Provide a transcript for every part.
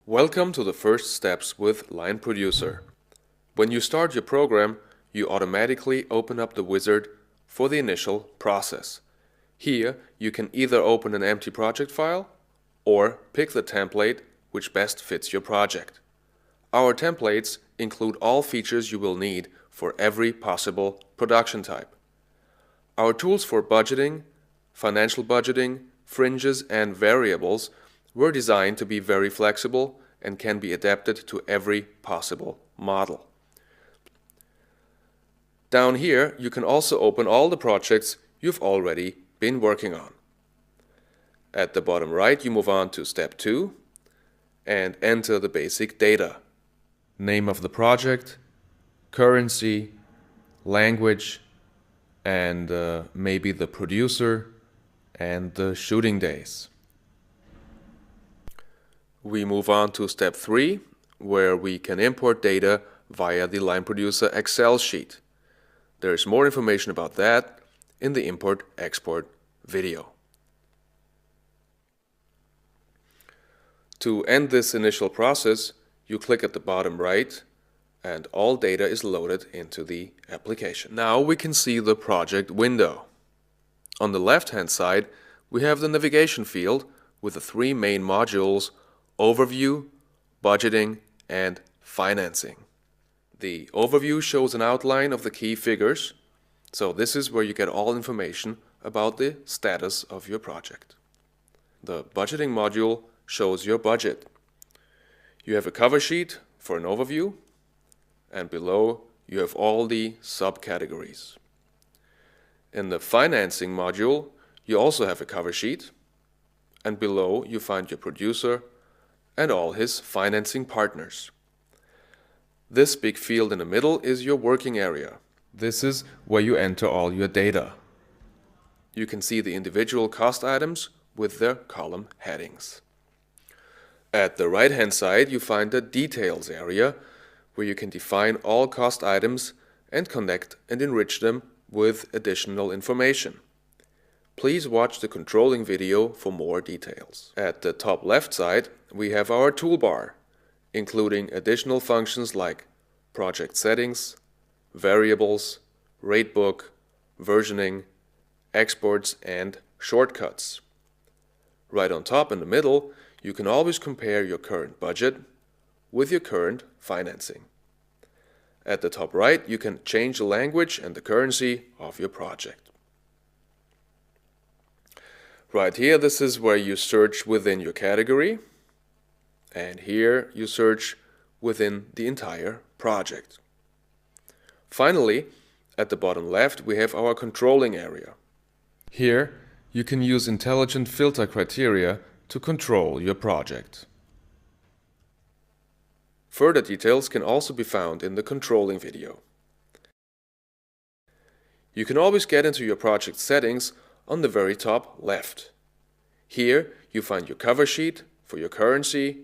Welcome to the first steps with LineProducer. When you start your program, you automatically open up the wizard for the initial process. Here, you can either open an empty project file or pick the template which best fits your project. Our templates include all features you will need for every possible production type. Our tools for budgeting, financial budgeting, fringes, and variables were designed to be very flexible and can be adapted to every possible model. Down here, you can also open all the projects you've already been working on. At the bottom right, you move on to step 2 and enter the basic data. Name of the project, currency, language, and maybe the producer and the shooting days. We move on to step 3, where we can import data via the LineProducer Excel sheet. There is more information about that in the import-export video. To end this initial process, you click at the bottom right and all data is loaded into the application. Now we can see the project window. On the left-hand side, we have the navigation field with the 3 main modules: Overview, Budgeting, and Financing. The overview shows an outline of the key figures, so this is where you get all information about the status of your project. The Budgeting module shows your budget. You have a cover sheet for an overview, and below you have all the subcategories. In the Financing module, you also have a cover sheet, and below you find your producer and all his financing partners. This big field in the middle is your working area. This is where you enter all your data. You can see the individual cost items with their column headings. At the right-hand side, you find the Details area, where you can define all cost items and connect and enrich them with additional information. Please watch the controlling video for more details. At the top left side, we have our toolbar, including additional functions like project settings, variables, ratebook, versioning, exports, and shortcuts. Right on top in the middle, you can always compare your current budget with your current financing. At the top right, you can change the language and the currency of your project. Right here, this is where you search within your category, and here you search within the entire project. Finally, at the bottom left, we have our controlling area. Here, you can use intelligent filter criteria to control your project. Further details can also be found in the controlling video. You can always get into your project settings on the very top left. Here you find your cover sheet for your currency,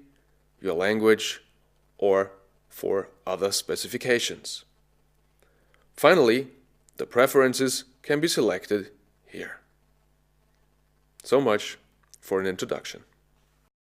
your language, or for other specifications. Finally, the preferences can be selected here. So much for an introduction.